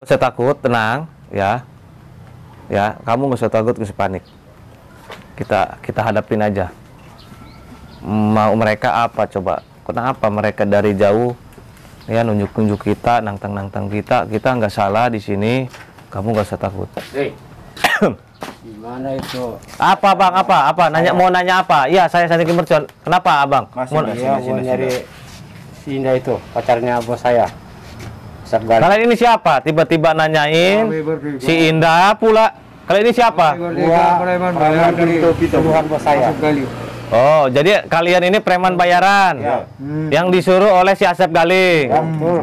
Saya takut, tenang, ya. Ya, kamu nggak usah takut, nggak usah panik. Kita hadapin aja. Mau mereka apa coba? Kenapa mereka dari jauh ya nunjuk-nunjuk kita, nantang-nantang kita nggak salah di sini. Kamu nggak usah takut. Gimana itu? Apa bang? Apa? Mau nanya apa? Iya, saya Sandi Mercon. Kenapa abang? Mau nyari si Indah itu, pacarnya bos saya. Kalian ini siapa? Tiba-tiba nanyain si Indah pula. Kalian ini siapa? Preman dari tuduhan bos saya. Oh, jadi kalian ini preman bayaran yang disuruh oleh si Asep Galing.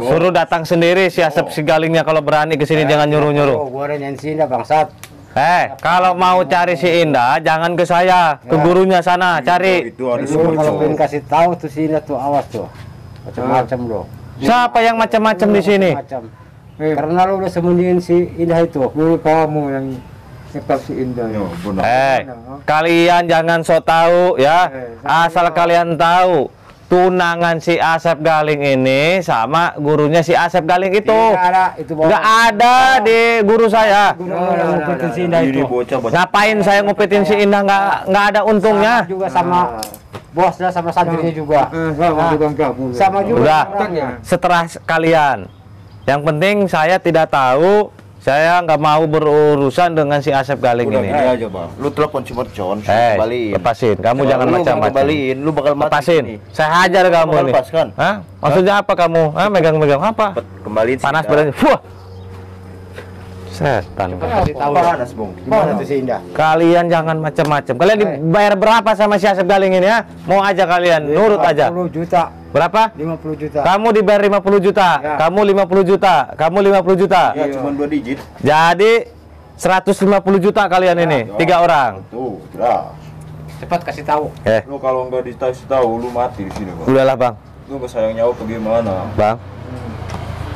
Suruh datang sendiri si Asep si Galingnya kalau berani ke sini, jangan nyuruh-nyuruh. Gua nanyain si Indah bangsat. Kalau mau cari si Indah jangan ke saya, ke gurunya sana cari. Kalau pengen kasih tahu tuh si Indah tuh awas tuh. Macam-macam loh. Siapa yang macam-macam di sini? Karena lo udah sembunyiin si Indah itu. Dulu kamu yang nyekap si Indah. Kalian jangan sok tahu ya. Asal kalian tahu tunangan si Asep Galing ini sama gurunya si Asep Galing itu. Nggak ada di guru saya. Ngupetin si Indah itu. Ngapain saya ngupetin si Indah? Nggak ada untungnya. Juga sama bosnya, sama santrinya juga. Sama juga. Udah, setelah kalian. Yang penting saya tidak tahu. Saya nggak mau berurusan dengan si Asep Galing ini. Udah aja bang. Lu telepon si Mercon, kembaliin. Lepasin. Kamu jangan macam-macam. Kembaliin, lu bakal mati. Lepasin. Saya hajar kamu nih. Lepaskan. Hah? Maksudnya apa kamu? Hah? Megang-megang apa? Kembaliin. Panas badannya. Wah. Setan. Panas bung. Gimana tuh si Indah? Kalian jangan macam-macam. Kalian dibayar berapa sama si Asep Galing ini ya? Mau aja kalian, nurut aja. 50 juta. Berapa? 50 juta. Kamu dibayar 50 juta. Ya. Kamu 50 juta. Kamu 50 juta. Ya cuma 2 digit. Jadi 150 juta kalian ini, 3 orang. Tuh, udah. Cepat kasih tahu. Lu kalau nggak dikasih tahu, lu mati di sini bang. Udahlah bang. Lu nggak sayang nyawa bagaimana? Bang,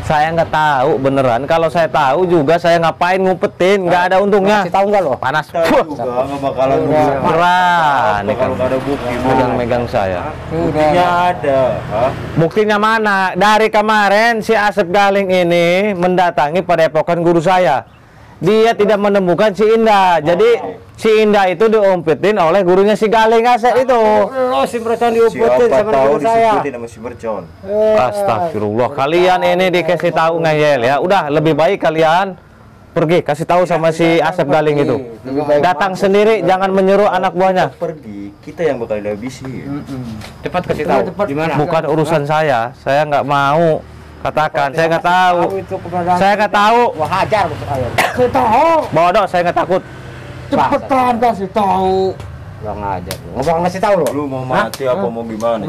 saya nggak tahu beneran. Kalau saya tahu juga saya ngapain ngumpetin, nggak ada untungnya. Kasih tahu nggak lo? Panas. Saya juga nggak bakalan Berani kalau nggak ada bukti. megang saya. Buktinya ada. Hah? Buktinya mana? Dari kemarin si Asep Galing ini mendatangi padepokan guru saya. Dia tidak menemukan si Indah. Jadi si Indah itu diumpetin oleh gurunya si Galing Asep itu. Lo si Mercon diumpetin sama guru saya. Disebutin sama si Mercon. Astagfirullah. Kalian ini dikasih tahu ngeyel ya. Udah lebih baik kalian pergi kasih tahu sama si Asep Galing itu. Datang sendiri, jangan menyuruh anak buahnya. Pergi, kita yang bakal dihabisi. Cepat kasih tahu. Gimana? Bukan urusan saya nggak mau. Katakan, saya nggak tahu. Saya nggak tahu. Wah hajar besok ayam. Saya tahu. Bodoh, saya nggak takut. Cepetan kasih tahu. Bang aja. Ngomong ngasih tahu lo. Lu mau mati apa mau gimana?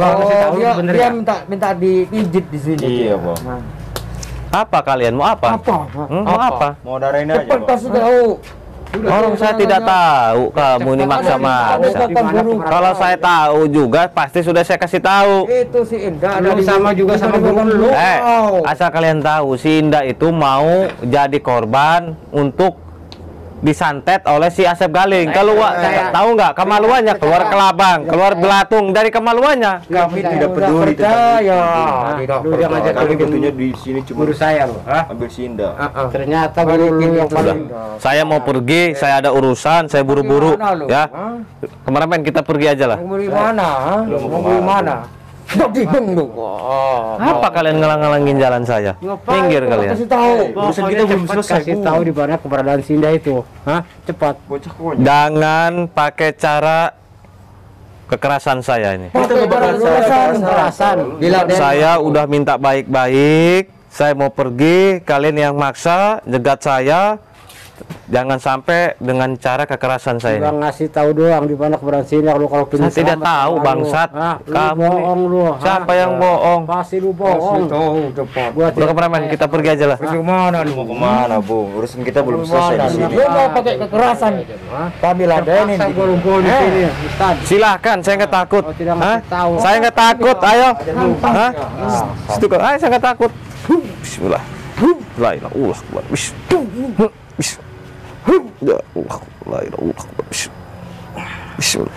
Dia minta dipijit di sini. Iya bang. Apa kalian mau apa? Mau apa? Mau darain aja Cepat bang. kasih tahu. Orang saya tidak tahu kamu ini maksa-maksa. Kalau saya tahu juga pasti sudah saya kasih tahu. Itu si Indah Lu sama juga sama guru lu. Asal kalian tahu si Indah itu mau jadi korban untuk disantet oleh si Asep Galing. Kalau tahu nggak kemaluannya keluar kelabang, keluar belatung dari kemaluannya. Kami tidak peduli. Percaya. Lu jangan aja Kami betulnya di sini cuma guru saya lo. ambil si Indah. Ternyata guru lu yang paling. Saya mau pergi, saya ada urusan, saya buru-buru ya. Kemarin kita pergi aja lah. Mau gimana? Mau gimana? Bingung lu. Apa kalian ngalang-ngalangin jalan saya? Minggir kalian. Kasih tahu. Urusan kita belum selesai. Kasih tahu di mana keberadaan si Indah itu. Hah? Cepat. Bocah konyol. Jangan pakai cara kekerasan saya ini. Kekerasan. Saya udah minta baik-baik. Saya mau pergi, kalian yang maksa jegat saya. Jangan sampai dengan cara kekerasan saya Bang ini. ngasih tahu doang di mana keberadaan si Indah. Lu kalau Saya tidak tahu bangsat. Kamu bohong lu. Siapa yang bohong? Pasti lu bohong. Tahu cepat. Gua Udah kemana-mana, kita pergi aja lah. Bagaimana lu? Mau kemana bung? Urusan kita belum selesai di sini. Lu mau pakai kekerasan? Kami ladenin. Di sini. Ustaz. Silahkan, saya nggak takut. Oh, tidak Hah? ngasih tahu. Saya nggak takut, ayo. Hah? Situ kok, ayo saya nggak takut. Bismillah. La ilaha illallah. Bismillah. Ya Allah, la ilaha illallah. Bismillah. Bismillah.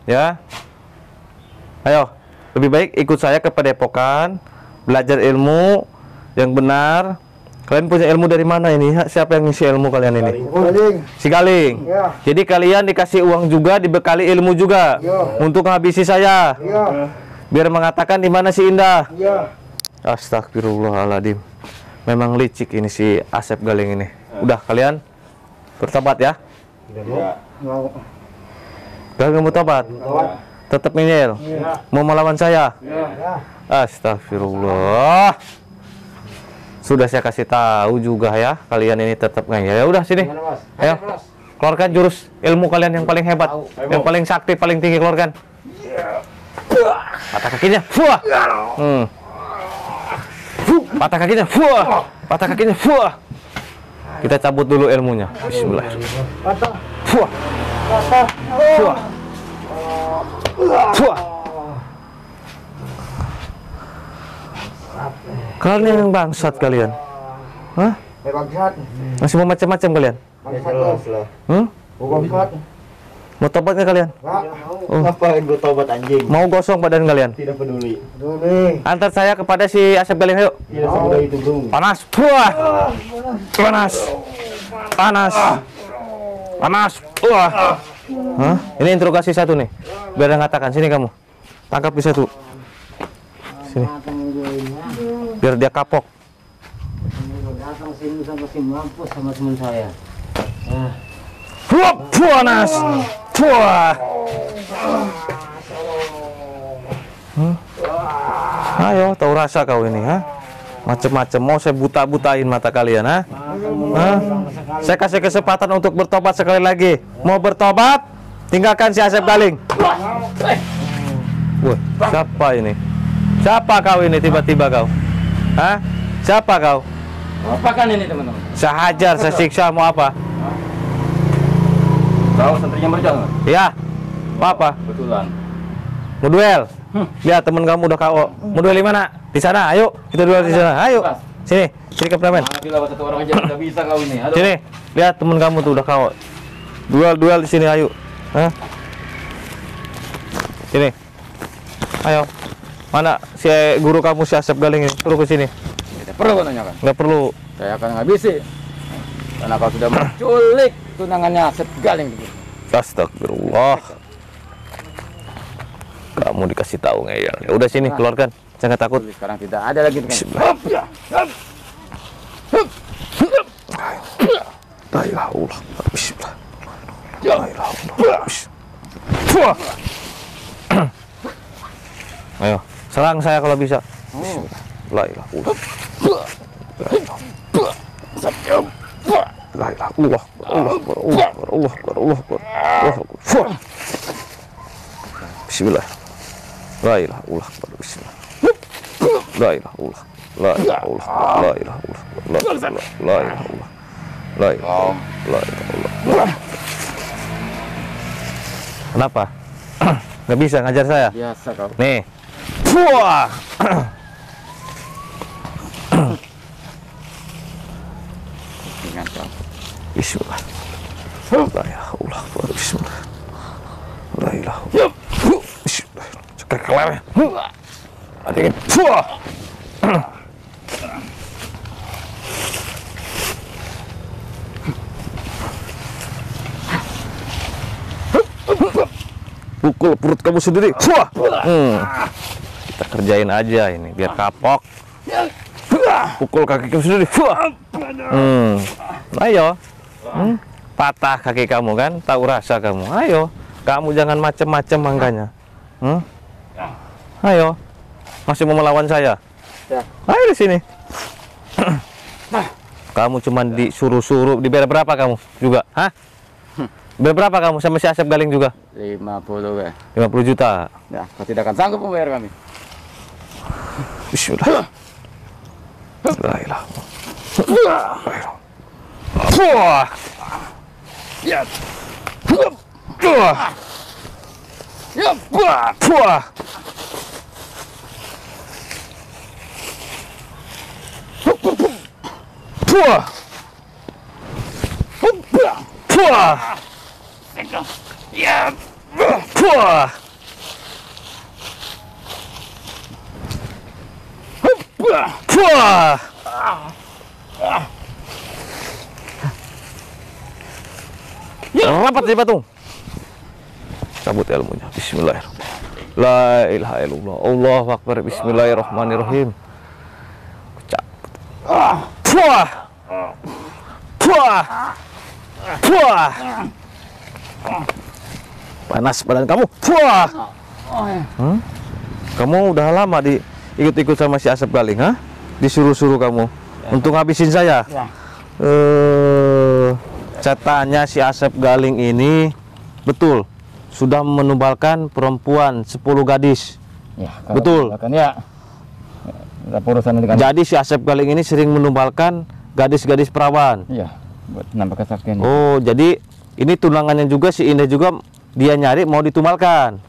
Ya. Ayo, lebih baik ikut saya ke Padepokan, belajar ilmu yang benar. Kalian punya ilmu dari mana ini? Siapa yang ngisi ilmu kalian ini? Galing. Si Galing. Ya. Jadi kalian dikasih uang juga, dibekali ilmu juga untuk menghabisi saya. Ya. Biar mengatakan di mana si Indah. Ya. Astagfirullahaladzim. Memang licik ini si Asep Galing ini. Udah kalian bertobat ya? Mau. Gak mau tobat? Tetap ngeyel? Mau melawan saya? Ya. Astagfirullah. Sudah saya kasih tahu juga ya, kalian ini tetap ngeyel. Ya udah sini. Gimana, Mas? Ayo. Keluarkan jurus ilmu kalian yang paling hebat, yang paling sakti, paling tinggi, keluarkan. Patah kakinya. Fuah. Patah kakinya. Fuah. Patah kakinya. Fuah. Kita cabut dulu ilmunya. Bismillahirrahmanirrahim. Patah. Fuah. Patah. Fuah. Fuah. Kalian yang bangsat kalian. Hah? Bangsat. Masih mau macam-macam kalian? Bangsat. Bangsat. Mau tobat nggak kalian? Ngapain gue tobat anjing? Mau gosong badan kalian? Tidak peduli. Dulu. Antar saya kepada si Asep Galing, ayo. Tidak semudah itu, bro. Panas. Fuah. Panas. Panas. Panas. Wah. Hah? Ini interogasi satu nih. Biar dia ngatakan, sini kamu. Tangkap di satu. Sini. Biar dia kapok. Datang sini sama si mampus sama teman saya. Fuah. Panas. Fuah. Ayo, tahu rasa kau ini, ha? Macem-macem mau saya buta-butain mata kalian, ha? Hah? Saya kasih kesempatan untuk bertobat sekali lagi. Mau bertobat? Tinggalkan si Asep Galing. Wah, siapa ini? Siapa kau ini tiba-tiba kau? Hah? Siapa kau? Apa kan ini teman-teman? Saya hajar, saya siksa, mau apa? Tahu santrinya Merjon nggak? Ya. Mau apa? Kebetulan. Mau duel? Lihat temen kamu udah KO. Mau duel di mana? Di sana. Ayo, kita duel di sana. Ayo. Sini, sini kameramen. Bila satu orang aja nggak bisa kau ini. Aduh. Sini, lihat temen kamu tuh udah KO. Duel di sini, ayo. Hah? Sini. Ayo. Mana si guru kamu si Asep Galing ini? Suruh ke sini. Tidak perlu kau tanyakan. Nggak perlu. Saya akan ngabisi. Karena kau sudah menculik tunangannya Asep Galing. Astagfirullah. Kamu dikasih tahu ngeyel. Ya udah sini, keluarkan. Jangan takut. Sekarang tidak ada lagi. Bismillah. La ilaha illallah. Bismillah. La ilaha illallah. Bismillah. Ayo, serang saya kalau bisa. Bismillah. La ilaha illallah. La ilaha illallah. Allah. Bismillah. La ilaha illallah. Bismillah. La ilaha illallah. La ilaha illallah. La ilaha illallah. La ilaha illallah. La ilaha illallah. La ilaha illallah. Kenapa? Nggak bisa ngajar saya? Biasa kau. Nih. Wah. Ingat kau. Bismillah. La ilaha illallah. Bismillah. La ilaha illallah. Bismillah. Cekak kelar. Adingin. Wah. Pukul perut kamu sendiri. Wah. Kita kerjain aja ini biar kapok. Pukul kaki kamu sendiri. Wah. Ayo. Patah kaki kamu kan, tahu rasa kamu. Ayo. Kamu jangan macem-macem makanya. Ayo. Masih mau melawan saya? Ya. Ayo di sini. Kamu cuma disuruh-suruh. Dibayar berapa kamu juga? Hah? Berapa kamu sama si Asep Galing juga? 50 ya. 50 juta. Ya, kau tidak akan sanggup membayar kami. Bismillah. La ilaha illallah. Wah. Ya. Wah. Ya. Wah. Wah. Wah. Wah. Ya. Fuah. Fuah. Rapat di patung. Cabut ilmunya. Bismillahirrahmanirrahim. La ilaha illallah. Allahu akbar. Bismillahirrahmanirrahim. Fuah. Fuah. Fuah. Panas badan kamu. Fuah. Kamu udah lama ikut-ikut sama si Asep Galing, ha? Disuruh-suruh kamu untuk ngabisin saya. Catatannya si Asep Galing ini betul sudah menumbalkan perempuan 10 gadis. Ya, betul. Kan ya. Jadi si Asep Galing ini sering menumbalkan gadis-gadis perawan. Iya, buat nambah kesaktian. Oh, jadi ini tunangannya juga si Indah juga dia nyari mau ditumbalkan.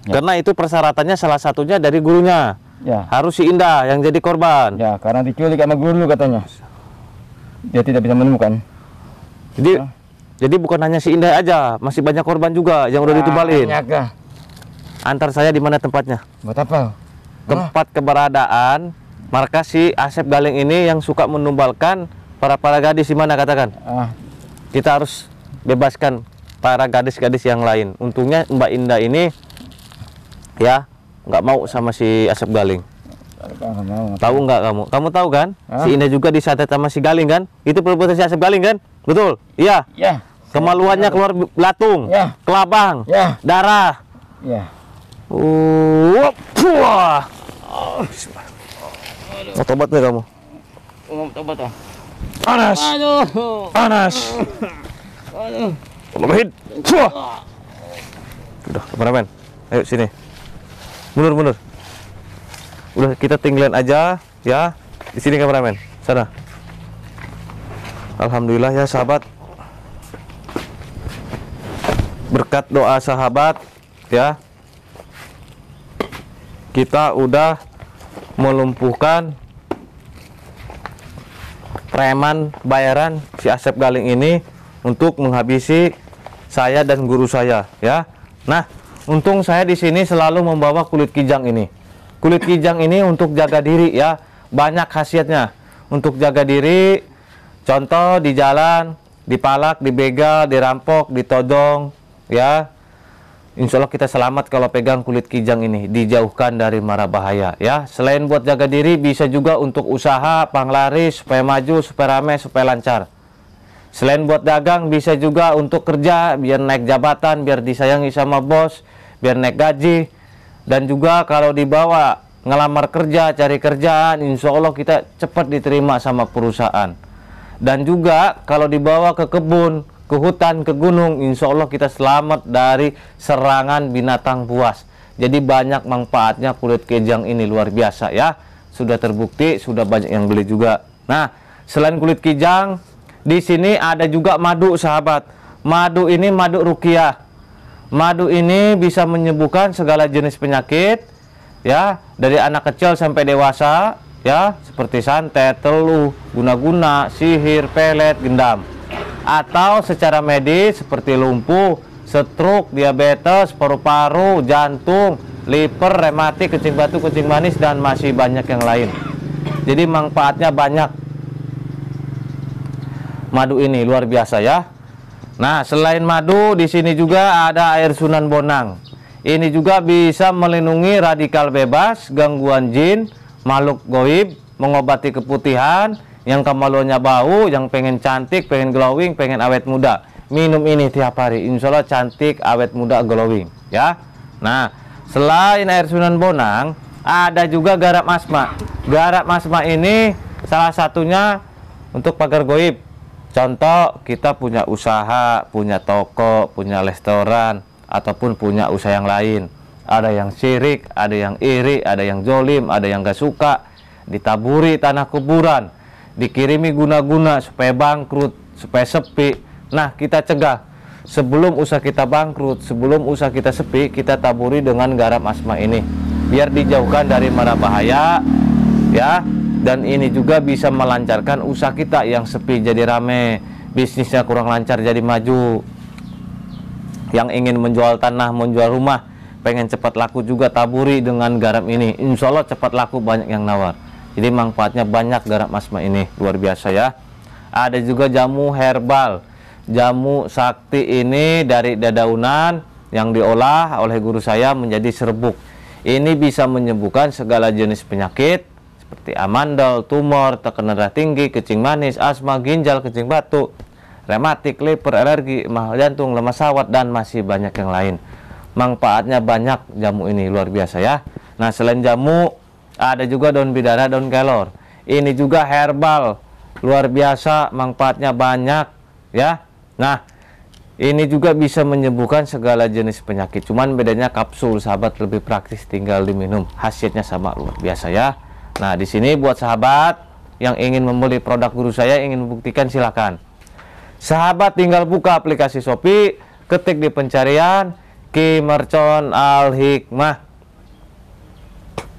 Ya. Karena itu persyaratannya salah satunya dari gurunya. Ya. Harus si Indah yang jadi korban. Ya, karena diculik sama guru katanya. Dia tidak bisa menemukan. Jadi bukan hanya si Indah aja, masih banyak korban juga yang udah ditumbalin. Antar saya di mana tempatnya? Buat apa? Tempat keberadaan markas si Asep Galing ini yang suka menumbalkan para gadis di mana, katakan? Kita harus bebaskan para gadis-gadis yang lain. Untungnya Mbak Indah ini ya nggak mau sama si Asep Galing. Tahu nggak kamu? Kamu tahu kan? Si Indah juga disantet sama si Galing kan? Itu perbuatan si Asep Galing kan? Betul? Iya. Ya. Kemaluannya keluar belatung, ya. kelabang, ya. darah. Ya. Wah. Mau tobat nih kamu? Mau tobat ah? Panas. Aduh. Panas. Aduh. Lebahin. Udah, kameramen. Ayo sini. Mundur. Udah, kita tinggalin aja ya. Di sini kameramen. Sana. Alhamdulillah ya sahabat. Berkat doa sahabat ya, kita udah melumpuhkan preman bayaran si Asep Galing ini untuk menghabisi saya dan guru saya ya. Nah, untung saya di sini selalu membawa kulit kijang ini. Kulit kijang ini untuk jaga diri ya, banyak khasiatnya. Untuk jaga diri, contoh di jalan, dipalak, dibegal, dirampok, ditodong ya, insya Allah kita selamat kalau pegang kulit kijang ini, dijauhkan dari mara bahaya ya. Selain buat jaga diri, bisa juga untuk usaha, panglaris, supaya maju, supaya rame, supaya lancar. Selain buat dagang, bisa juga untuk kerja, biar naik jabatan, biar disayangi sama bos, biar naik gaji. Dan juga kalau dibawa ngelamar kerja, cari kerjaan, insya Allah kita cepat diterima sama perusahaan. Dan juga kalau dibawa ke kebun, ke hutan, ke gunung, insya Allah kita selamat dari serangan binatang buas. Jadi banyak manfaatnya kulit kijang ini, luar biasa ya. Sudah terbukti, sudah banyak yang beli juga. Nah, selain kulit kijang, di sini ada juga madu sahabat. Madu ini madu ruqyah. Madu ini bisa menyembuhkan segala jenis penyakit ya, dari anak kecil sampai dewasa ya, seperti santet, teluh, guna-guna, sihir, pelet, gendam. Atau secara medis seperti lumpuh, stroke, diabetes, paru-paru, jantung, liver, rematik, kencing batu, kencing manis, dan masih banyak yang lain. Jadi manfaatnya banyak. Madu ini luar biasa ya. Nah, selain madu, di sini juga ada air Sunan Bonang. Ini juga bisa melindungi radikal bebas, gangguan jin, makhluk goib, mengobati keputihan, yang kemaluannya bau, yang pengen cantik, pengen glowing, pengen awet muda. Minum ini tiap hari, insya Allah cantik, awet muda, glowing ya. Nah, selain air Sunan Bonang, ada juga garam asma. Garam asma ini salah satunya untuk pagar goib. Contoh, kita punya usaha, punya toko, punya restoran, ataupun punya usaha yang lain. Ada yang syirik, ada yang iri, ada yang zolim, ada yang gak suka. Ditaburi tanah kuburan, dikirimi guna-guna supaya bangkrut, supaya sepi. Nah, kita cegah. Sebelum usaha kita bangkrut, sebelum usaha kita sepi, kita taburi dengan garam asma ini. Biar dijauhkan dari mara bahaya ya. Dan ini juga bisa melancarkan usaha kita yang sepi jadi rame, bisnisnya kurang lancar jadi maju. Yang ingin menjual tanah, menjual rumah, pengen cepat laku juga, taburi dengan garam ini. Insya Allah cepat laku, banyak yang nawar. Jadi manfaatnya banyak garam asma ini, luar biasa ya. Ada juga jamu herbal. Jamu sakti ini dari dedaunan yang diolah oleh guru saya menjadi serbuk. Ini bisa menyembuhkan segala jenis penyakit seperti amandel, tumor, tekanan darah tinggi, kencing manis, asma, ginjal, kencing batu, rematik, liver, alergi, mah jantung, lemah sawat, dan masih banyak yang lain. Manfaatnya banyak jamu ini, luar biasa ya. Nah, selain jamu ada juga daun bidara, daun kelor. Ini juga herbal, luar biasa, manfaatnya banyak ya. Nah, ini juga bisa menyembuhkan segala jenis penyakit. Cuman bedanya kapsul, sahabat, lebih praktis, tinggal diminum. Khasiatnya sama, luar biasa ya. Nah, di sini buat sahabat yang ingin membeli produk guru saya, ingin membuktikan, silakan. Sahabat tinggal buka aplikasi Shopee, ketik di pencarian Ki Mercon Al Hikmah.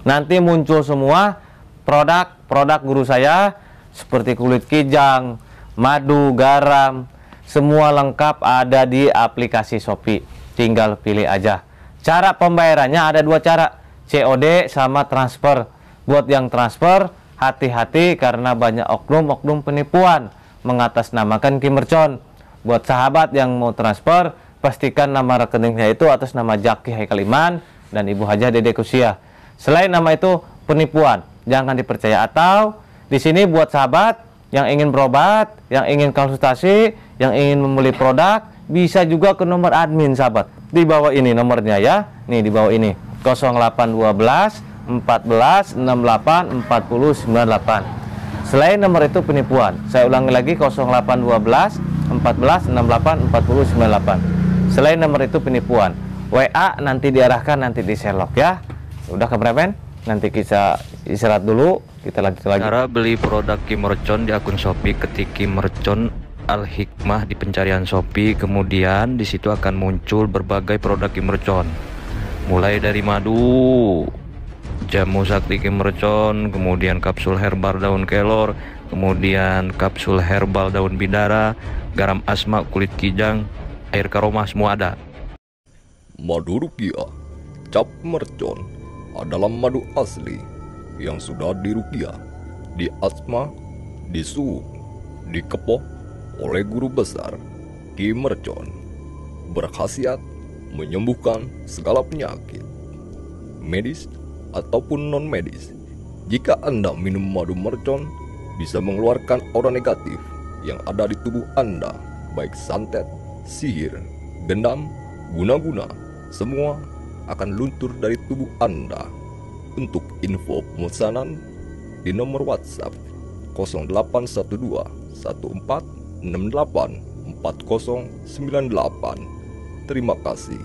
Nanti muncul semua produk guru saya seperti kulit kijang, madu, garam, semua lengkap ada di aplikasi Shopee. Tinggal pilih aja. Cara pembayarannya ada dua cara, COD sama transfer. Buat yang transfer, hati-hati karena banyak oknum-oknum penipuan mengatasnamakan Ki Mercon. Buat sahabat yang mau transfer, pastikan nama rekeningnya itu atas nama Jaki Haikal Iman dan Ibu Hajah Dede Kusiah. Selain nama itu penipuan, jangan dipercaya. Atau di sini buat sahabat yang ingin berobat, yang ingin konsultasi, yang ingin membeli produk, bisa juga ke nomor admin sahabat. Di bawah ini nomornya ya. Nih di bawah ini 0812 14 68 40 98. Selain nomor itu penipuan, saya ulangi lagi 0812 14 68 40 98. Selain nomor itu penipuan, WA nanti diarahkan, nanti di Sherlock ya. Udah kameramen, nanti kita istirahat dulu, kita lanjut lagi. Cara beli produk Ki Mercon di akun Shopee, ketik Ki Mercon Al Hikmah di pencarian Shopee, kemudian di situ akan muncul berbagai produk Ki Mercon. Mulai dari madu, jamu sakti Ki Mercon, kemudian kapsul herbal daun kelor, kemudian kapsul herbal daun bidara, garam asma, kulit kijang, air karomah, semua ada. Madu rukiah cap mercon adalah madu asli yang sudah dirukiah, diasma, disuuk, dikepoh oleh guru besar Ki Mercon. Berkhasiat menyembuhkan segala penyakit medis ataupun non medis. Jika Anda minum madu mercon, bisa mengeluarkan aura negatif yang ada di tubuh Anda, baik santet, sihir, gendam, guna-guna, semua akan luntur dari tubuh Anda. Untuk info pemesanan di nomor WhatsApp 0812 1468 4098. Terima kasih.